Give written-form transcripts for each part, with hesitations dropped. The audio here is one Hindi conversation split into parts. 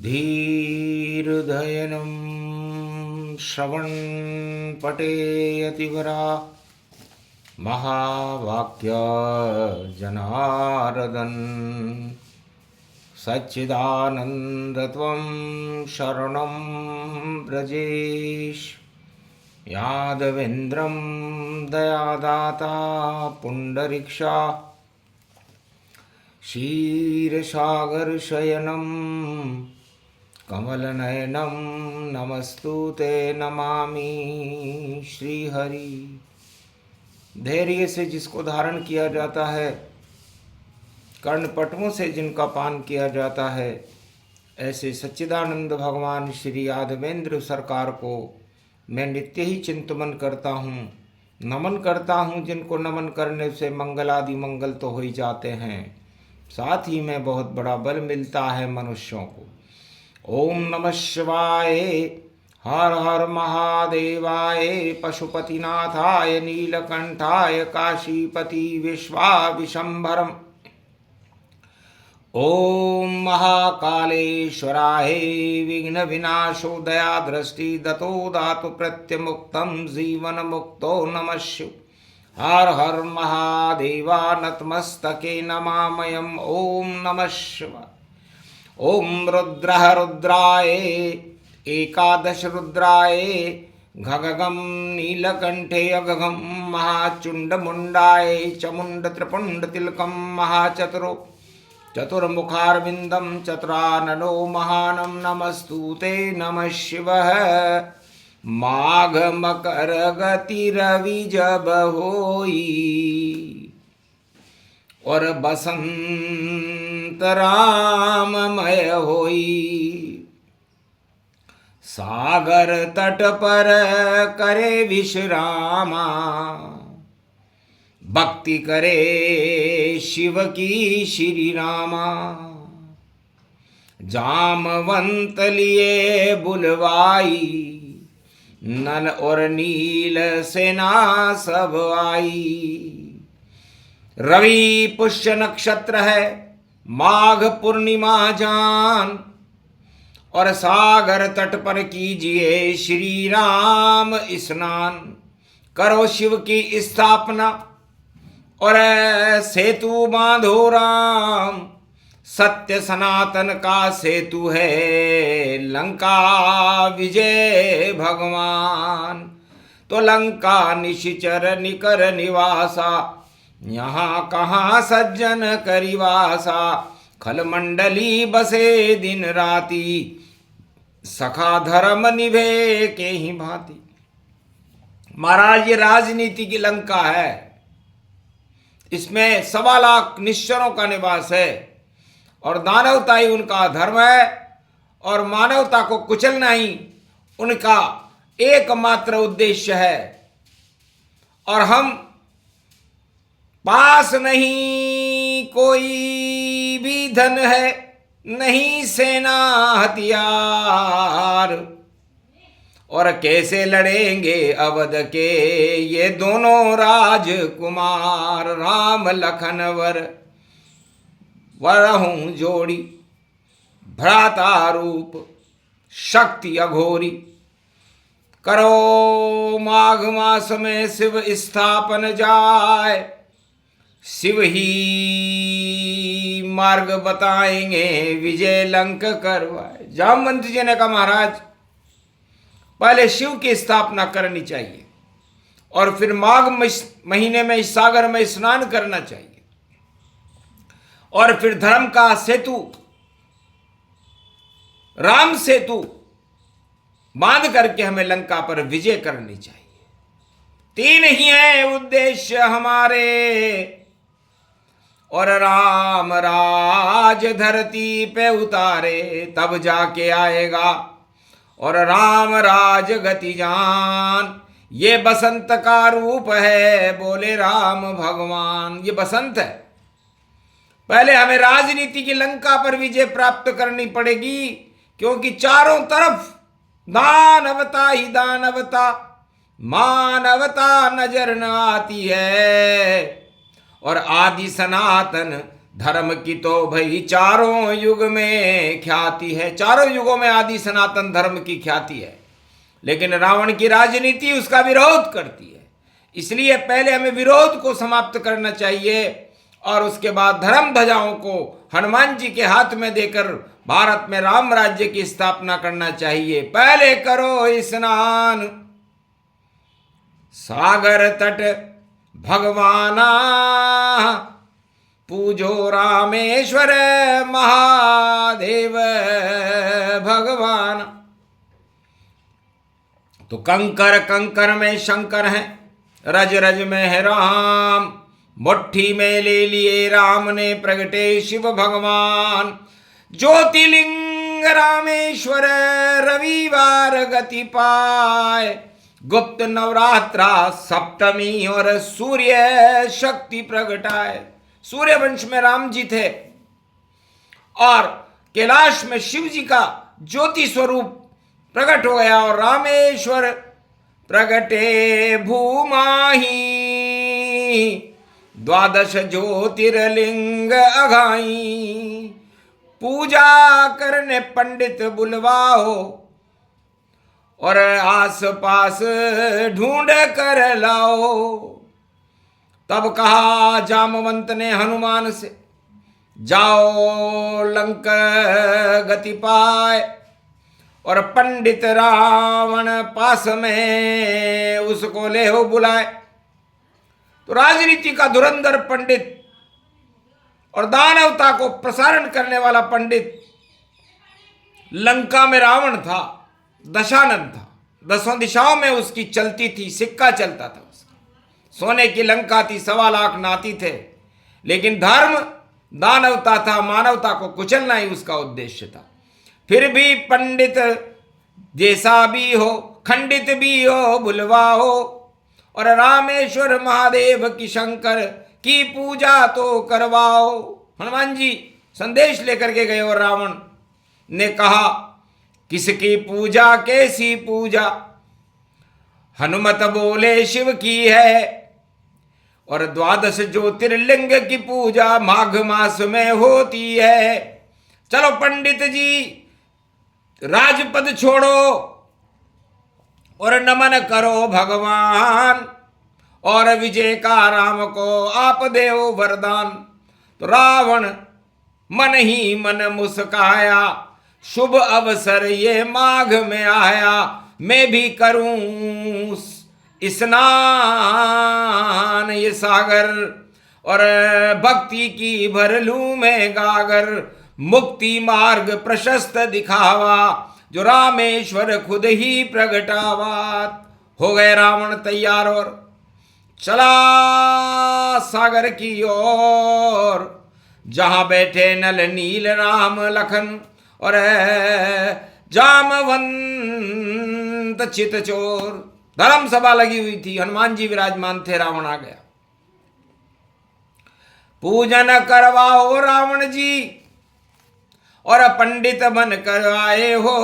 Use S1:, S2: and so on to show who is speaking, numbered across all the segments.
S1: धीर्धयनं श्रवणपटेयतिवरा महावाक्य जनार्दन सच्चिदानन्दत्वं शरणं व्रजेश यादवेन्द्रं दयादाता पुण्डरीक्षा क्षीरसागरशयनं कमलनयनं नमस्तुते नमामि श्रीहरि। धैर्य से जिसको धारण किया जाता है, कर्णपटुओं से जिनका पान किया जाता है, ऐसे सच्चिदानंद भगवान श्री यादवेंद्र सरकार को मैं नित्य ही चिंतन करता हूँ, नमन करता हूँ। जिनको नमन करने से मंगलादि मंगल तो हो ही जाते हैं, साथ ही में बहुत बड़ा बल मिलता है मनुष्यों को। ओम नमः शिवाय, हर हर महादेवाय, पशुपतिनाथाय नीलकंठाय काशीपति विश्वाविशंभरम। ओम महाकालेश्वराय विघ्न विनाशो दया दृष्टि दतो दातु प्रत्यमुक्तम जीवन मुक्तो नमः शिव। हर हर महादेवा नतमस्तके नमामयम्। ओम नमः शिवाय। ओम रुद्रः रुद्राय एकादश रुद्राय घगगम नीलकंठे अगगम महाचुंड मुंडाय चमुंड त्रिपुंड तिलकम महाचतुरो चतुर्मुखारविंदम चतुराननो महानम नमस्तुते नमः शिवः। माघ मकर गति रवि जब होई और बसंत राममय होई। सागर तट पर करे विश्रामा, भक्ति करे शिव की श्री रामा। जामवंत लिए बुलवाई, नल और नील सेना सब आई। रवि पुष्य नक्षत्र है, माघ पूर्णिमा जान, और सागर तट पर कीजिए श्री राम स्नान। करो शिव की स्थापना और सेतु बांधो राम। सत्य सनातन का सेतु है लंका विजय भगवान। तो लंका निशिचर निकर निवासा, यहाँ कहाँ सज्जन करिवासा। खल मंडली बसे दिन राती, सखा धर्म निभे के ही भांति। महाराज, ये राजनीति की लंका है, इसमें 1.25 लाख निश्चरों का निवास है, और दानवता ही उनका धर्म है, और मानवता को कुचलना ही उनका एकमात्र उद्देश्य है। और हम पास नहीं कोई भी धन है, नहीं सेना हथियार, और कैसे लड़ेंगे अवध के ये दोनों राजकुमार। राम लखन वरहूं जोड़ी, भ्राता रूप शक्ति अघोरी। करो माघ मास में शिव स्थापन जाए, शिव ही मार्ग बताएंगे विजय लंक करवाए। जामवंत जी ने कहा, महाराज पहले शिव की स्थापना करनी चाहिए, और फिर माघ महीने में इस सागर में स्नान करना चाहिए, और फिर धर्म का सेतु राम सेतु बांध करके हमें लंका पर विजय करनी चाहिए। 3 ही हैं उद्देश्य हमारे, और राम राज धरती पे उतारे तब जाके आएगा, और राम राज गति जान। ये बसंत का रूप है, बोले राम भगवान। ये बसंत है। पहले हमें राजनीति की लंका पर विजय प्राप्त करनी पड़ेगी, क्योंकि चारों तरफ दानवता ही दानवता, मानवता नजर न आती है। और आदि सनातन धर्म की तो भाई चारों युग में ख्याति है, चारों युगों में आदि सनातन धर्म की ख्याति है, लेकिन रावण की राजनीति उसका विरोध करती है। इसलिए पहले हमें विरोध को समाप्त करना चाहिए और उसके बाद धर्म ध्वजाओं को हनुमान जी के हाथ में देकर भारत में राम राज्य की स्थापना करना चाहिए। पहले करो स्नान सागर तट भगवाना, पूजो रामेश्वर महादेव भगवान। तो कंकर कंकर में शंकर हैं, रज रज में है राम, मुट्ठी में ले लिए राम ने प्रगटे शिव भगवान। ज्योतिलिंग रामेश्वर रविवार गति पाए, गुप्त नवरात्रा सप्तमी और सूर्य शक्ति प्रगटाए। सूर्य वंश में राम जी थे और कैलाश में शिव जी का ज्योति स्वरूप प्रकट हो गया और रामेश्वर प्रगटे भूमाही, द्वादश ज्योतिर्लिंग अघाई। पूजा करने पंडित बुलवाओ और आस पास ढूंढ कर लाओ। तब कहा जामवंत ने हनुमान से, जाओ लंक गति पाए, और पंडित रावण पास में उसको ले हो बुलाए। तो राजनीति का धुरंधर पंडित और दानवता को प्रसारण करने वाला पंडित लंका में रावण था, दशानन था, 10 दिशाओं में उसकी चलती थी, सिक्का चलता था उसका। सोने की लंका थी, 1.25 लाख नाती थे, लेकिन धर्म दानवता था, मानवता को कुचलना ही उसका उद्देश्य था। फिर भी पंडित जैसा भी हो, खंडित भी हो, बुलवाओ और रामेश्वर महादेव की शंकर की पूजा तो करवाओ। हनुमान जी संदेश लेकर के गए और रावण ने कहा, किसकी पूजा कैसी पूजा? हनुमत बोले शिव की है, और 12 ज्योतिर्लिंग की पूजा माघ मास में होती है। चलो पंडित जी राजपद छोड़ो और नमन करो भगवान, और विजय का राम को आप देओ वरदान। तो रावण मन ही मन मुस्काया, शुभ अवसर ये माघ में आया, मैं भी करूं स्नान ये सागर, और भक्ति की भर लूं मैं गागर। मुक्ति मार्ग प्रशस्त दिखावा, जो रामेश्वर खुद ही प्रगटावा। हो गए रावण तैयार और चला सागर की ओर, जहां बैठे नल नील राम लखन और जामवंत चितचोर। धर्म सभा लगी हुई थी, हनुमान जी विराजमान थे, रावण आ गया। पूजन करवाओ रावण जी और पंडित बन कर आए हो,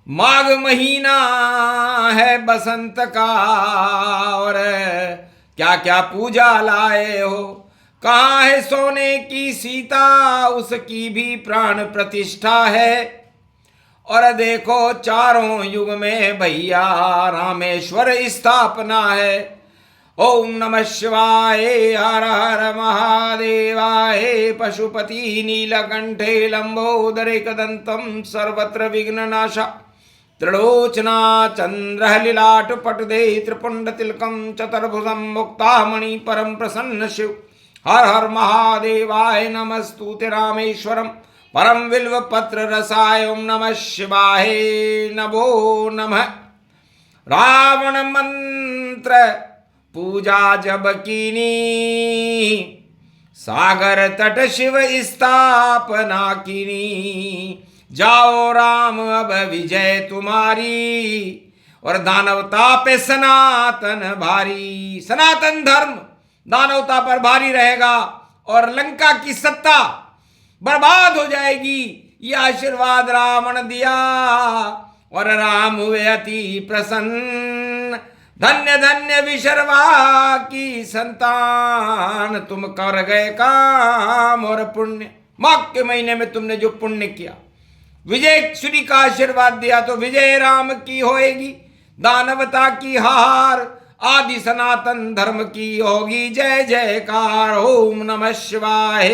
S1: माघ महीना है बसंत का, और क्या क्या पूजा लाए हो। कहाँ है सोने की सीता, उसकी भी प्राण प्रतिष्ठा है, और देखो चारों युग में भैया रामेश्वर स्थापना है। ओम नमः शिवाय, हर हर महादेवाय। पशुपति नीलकंठे लंबोदरे कदंतम सर्वत्र विघ्ननाशा, त्रिलोचना चंद्रहलिलाट पटुदे त्रिपुंड तिलकम चतुर्भुजं मुक्तामणि परम प्रसन्न शिव। हर हर महादेवाय नमस्तुते रामेश्वरम परम विल्व पत्र रसाय। ओम नमः शिवाय नमो नमः। रावण मंत्र पूजा जब कीनी, सागर तट शिव स्थापना कीनी। जाओ राम अब विजय तुम्हारी, और दानवता पे सनातन भारी। सनातन धर्म दानवता पर भारी रहेगा और लंका की सत्ता बर्बाद हो जाएगी। यह आशीर्वाद रावण दिया और राम हुए अति प्रसन्न। धन्य धन्य विशर्वा की संतान, तुम कर गए काम और पुण्य। माघ के महीने में तुमने जो पुण्य किया, विजय श्री का आशीर्वाद दिया, तो विजय राम की होएगी, दानवता की हार, आदि सनातन धर्म की होगी जय जयकार। ओम नमः शिवाय।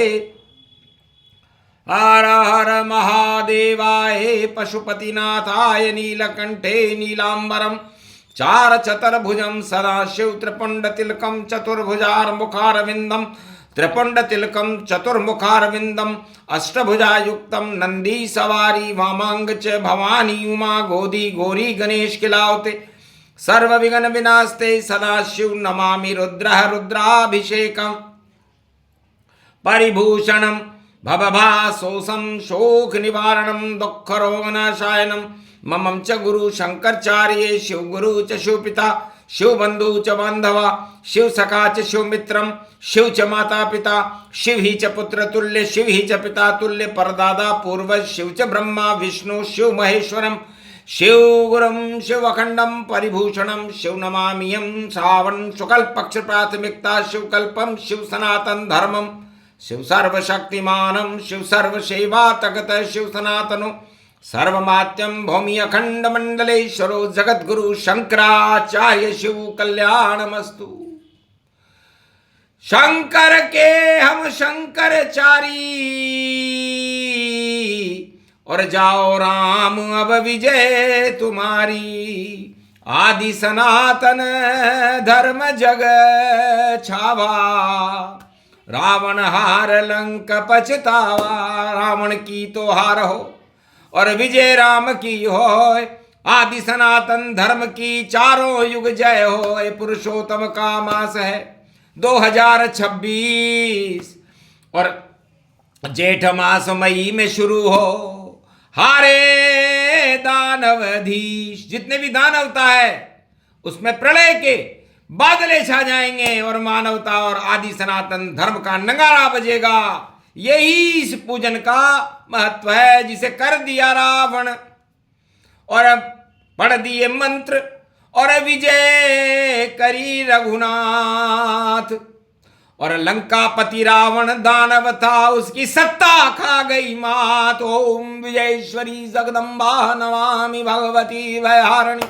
S1: हर हर महादेवाय। पशुपतिनाथाय नीलकंठे नीलांबरम चार चतुर्भुजं सदाशिव त्रिपुंडतिलकं चतुर्भुजार्मुखारविंदम त्रिपुंडतिलकं चतुर्मुखारविंदम अष्टभुजायुक्तं नंदी सवारी वामांग च भवानी उमा गोदी गौरी गणेश खिलावते सर्व विघ्न विनाशते सदाशिव नमामि रुद्रः रुद्राभिषेकं परिभूषणं भवभासोषं शोक निवारणं दुःखरोगनाशायनं ममं च गुरु शंकराचार्य शिव गुरु च शिव पिता शिव बंधु च बांधवा शिव सखा च शिव मित्रम शिव च माता पिता शिव ही च पुत्र तुल्य शिव ही च पिता तुल्य परदादा पूर्वज शिव च ब्रह्मा विष्णु शिव महेश्वरम शिव गुरुम शिव अखंडम परिभूषणम शिव नमामियम श्रावण शुक्ल पक्ष प्राथमिकता शिव कल्पम शिव सनातन धर्मम शिव सर्वशक्तिमानम शिव सर्वसेवा तगत शिव सनातनो सर्वमात्यम भौमि अखंड मंडलेश्वरो जगद्गुरु शंकराचार्य शिव कल्याणमस्तु। शंकर के हम शंकरचारी और जाओ राम अब विजय तुम्हारी। आदि सनातन धर्म जग छावा रावण हार लंक पछतावा। रावण की तो हार हो और विजय राम की होय। आदि सनातन धर्म की चारों युग जय होय। पुरुषोत्तम का मास है 2026 और जेठ मास मई में शुरू हो। हारे दानवधीश, जितने भी दानवता है उसमें प्रलय के बादले छा जाएंगे और मानवता और आदि सनातन धर्म का नगारा बजेगा। यही इस पूजन का महत्व है, जिसे कर दिया रावण और पढ़ दिए मंत्र और विजय करी रघुनाथ। और लंकापति रावण दानव था, उसकी सत्ता खा गई मात। ओम विजयेश्वरी जगदम्बा नमामि भगवती भयहारिणी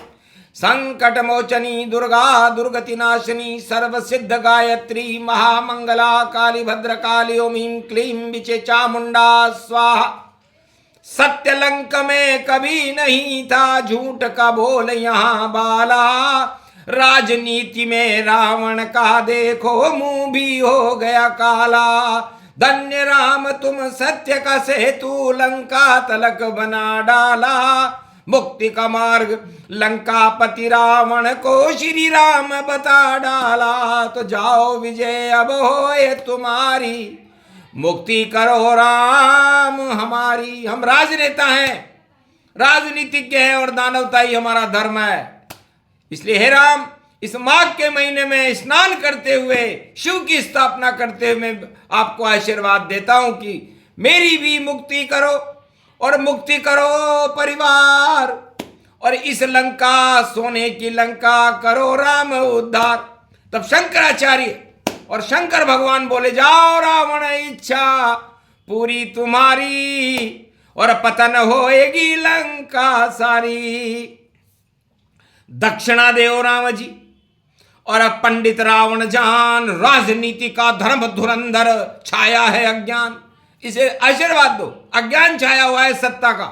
S1: संकट मोचनी दुर्गा दुर्गति नाशिनी सर्व सिद्ध गायत्री महामंगला काली भद्रकाली ओम ह्रीं क्लीं विचे चामुंडा स्वाहा। सत्य लंक में कभी नहीं था, झूठ का बोल यहाँ बाला। राजनीति में रावण का देखो मुंह भी हो गया काला। धन्य राम तुम सत्य का सेतु लंका तलक बना डाला। मुक्ति का मार्ग लंकापति रावण को श्री राम बता डाला। तो जाओ विजय अब होए तुम्हारी, मुक्ति करो राम हमारी। हम राजनेता हैं, राजनीतिज्ञ हैं और दानवता ही हमारा धर्म है। इसलिए हे राम, इस माघ के महीने में स्नान करते हुए शिव की स्थापना करते हुए मैं आपको आशीर्वाद देता हूं कि मेरी भी मुक्ति करो और मुक्ति करो परिवार। और इस लंका सोने की लंका करो राम उद्धार। तब शंकराचार्य और शंकर भगवान बोले, जाओ रावण इच्छा पूरी तुम्हारी और पतन होएगी लंका सारी। दक्षिणा देव राम जी। और अब पंडित रावण जान, राजनीति का धर्म धुरंधर छाया है अज्ञान, इसे आशीर्वाद दो। अज्ञान छाया हुआ है सत्ता का।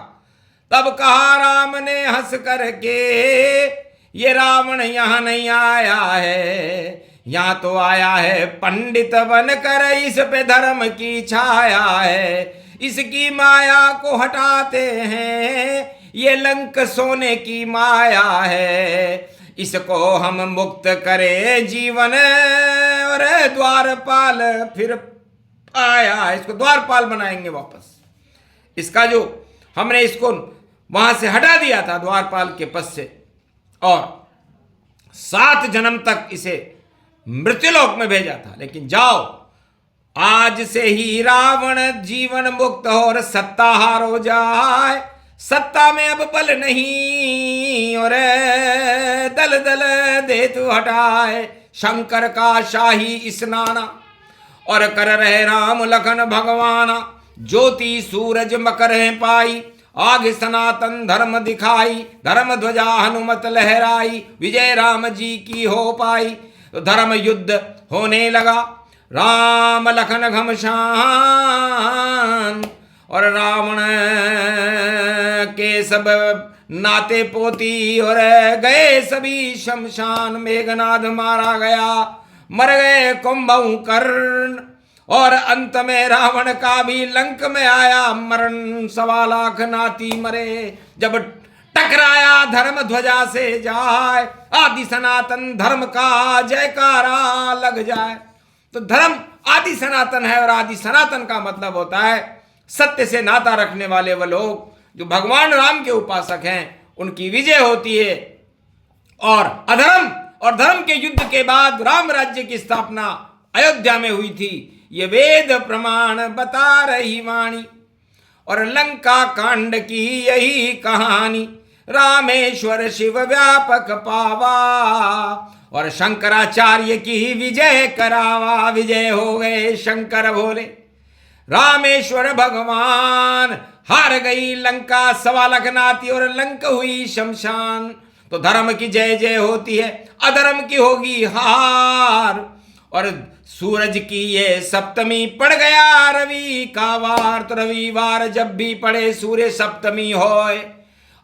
S1: तब कहा राम ने हंस करके, ये रावण यहां नहीं आया है, यहाँ तो आया है पंडित बनकर, इस पे धर्म की छाया है। इसकी माया को हटाते हैं, ये लंक सोने की माया है। इसको हम मुक्त करें जीवन और द्वारपाल फिर आया। इसको द्वारपाल बनाएंगे वापस। इसका जो हमने इसको वहां से हटा दिया था द्वारपाल के पद से, और 7 जन्म तक इसे मृत्युलोक में भेजा था। लेकिन जाओ, आज से ही रावण जीवन मुक्त हो और सत्ताहार हो जाए। सत्ता में अब बल नहीं और दल दल दे तू हटाए, शंकर का शाही स्नाना और कर रहे राम लखन भगवाना, ज्योति सूरज मकर है पाई, आगे सनातन धर्म दिखाई, धर्म ध्वजा हनुमत लहराई, विजय राम जी की हो पाई। तो धर्म युद्ध होने लगा, राम लखन घमसान और रावण के सब नाते पोती और गए सभी शमशान। मेघनाद मारा गया, मर गए कुंभकर्ण और अंत में रावण का भी लंक में आया मरण। 1.25 लाख नाती मरे, जब टकराया धर्म ध्वजा से जाए, आदि सनातन धर्म का जयकारा लग जाए। तो धर्म आदि सनातन है और आदि सनातन का मतलब होता है सत्य से नाता रखने वाले वो लोग जो भगवान राम के उपासक हैं, उनकी विजय होती है। और अधर्म और धर्म के युद्ध के बाद राम राज्य की स्थापना अयोध्या में हुई थी, ये वेद प्रमाण बता रही वाणी। और लंका कांड की यही कहानी, रामेश्वर शिव व्यापक पावा और शंकराचार्य की विजय करावा। विजय हो गए शंकर भोले, रामेश्वर भगवान हार गई लंका, 1.25 लाख नाती और लंक हुई शमशान। तो धर्म की जय जय होती है, अधर्म की होगी हार। और सूरज की ये सप्तमी पड़ गया रवि का वार, तो रविवार जब भी पड़े सूर्य सप्तमी होए।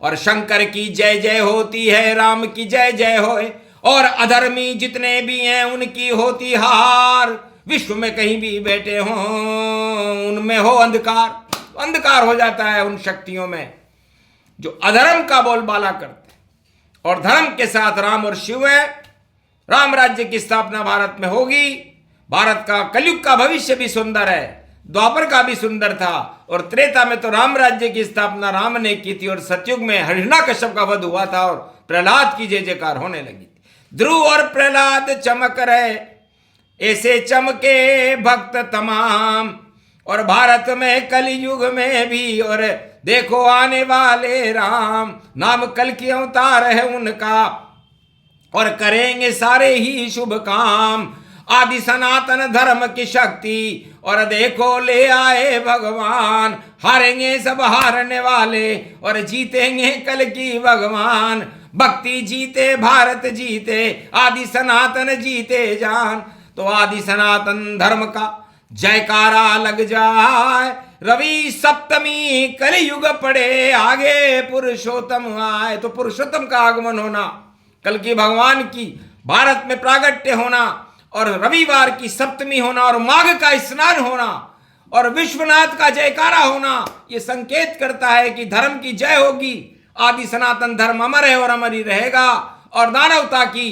S1: और शंकर की जय जय होती है, राम की जय जय होए। और अधर्मी जितने भी हैं उनकी होती हार। विश्व में कहीं भी बैठे हों उनमें हो अंधकार, अंधकार हो जाता है उन शक्तियों में जो अधर्म का बोलबाला करते हैं। और धर्म के साथ राम और शिव है। राम राज्य की स्थापना भारत में होगी। भारत का कलयुग का भविष्य भी सुंदर है, द्वापर का भी सुंदर था। और त्रेता में तो राम राज्य की स्थापना राम ने की थी और सतयुग में हिरण्याकश्यप का वध हुआ था और प्रहलाद की जय जयकार होने लगी थी। ध्रुव और प्रहलाद चमक रहे, ऐसे चमके भक्त तमाम। और भारत में कलयुग में भी और देखो आने वाले राम, नाम कल की अवतार है उनका और करेंगे सारे ही शुभ काम। आदि सनातन धर्म की शक्ति और देखो ले आए भगवान, हारेंगे सब हारने वाले और जीतेंगे कल की भगवान। भक्ति जीते भारत जीते, आदि सनातन जीते जान। तो आदि सनातन धर्म का जयकारा लग जाए, रवि सप्तमी कलयुग पड़े आगे पुरुषोत्तम आए। तो पुरुषोत्तम का आगमन होना, कल की भगवान की भारत में प्रागट्य होना और रविवार की सप्तमी होना और माघ का स्नान होना और विश्वनाथ का जयकारा होना, ये संकेत करता है कि धर्म की जय होगी। आदि सनातन धर्म अमर है और अमर ही रहेगा। और दानवता की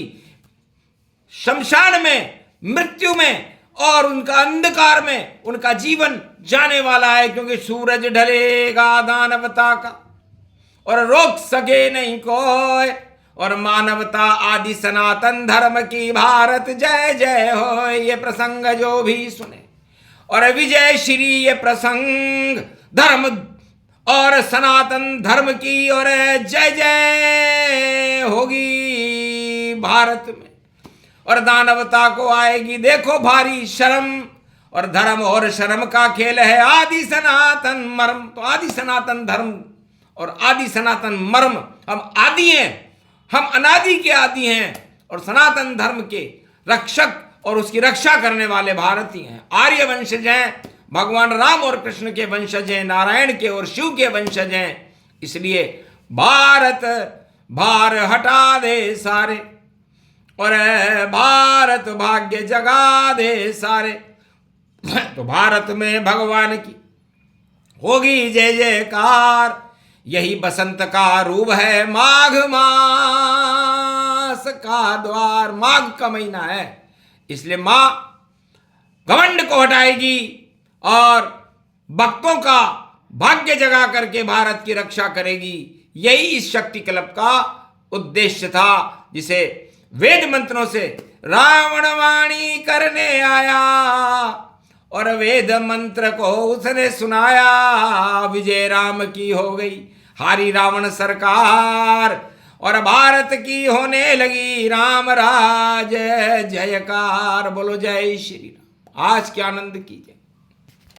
S1: शमशान में, मृत्यु में और उनका अंधकार में उनका जीवन जाने वाला है, क्योंकि सूरज ढलेगा दानवता का और रोक सके नहीं कोई। और मानवता आदि सनातन धर्म की भारत जय जय हो। ये प्रसंग जो भी सुने और विजय श्री ये प्रसंग धर्म और सनातन धर्म की और जय जय होगी भारत में। और दानवता को आएगी देखो भारी शर्म। और धर्म और शर्म का खेल है आदि सनातन मर्म। तो आदि सनातन धर्म और आदि सनातन मर्म, हम आदि हैं, हम अनादि के आदि हैं और सनातन धर्म के रक्षक और उसकी रक्षा करने वाले भारतीय हैं। आर्य वंशज हैं, भगवान राम और कृष्ण के वंशज हैं, नारायण के और शिव के वंशज हैं। इसलिए भारत भार हटा दे सारे और भारत भाग्य जगा दे सारे। तो भारत में भगवान की होगी जय जयकार। यही बसंत का रूप है, माघ मास का द्वार। माघ का महीना है, इसलिए मां घमंड को हटाएगी और भक्तों का भाग्य जगा करके भारत की रक्षा करेगी। यही इस शक्ति क्लब का उद्देश्य था, जिसे वेद मंत्रों से रावण वाणी करने आया और वेद मंत्र को उसने सुनाया। विजय राम की हो गई, हारी रावण सरकार और भारत की होने लगी राम राज जयकार। बोलो जय श्री राम। आज के आनंद की जय।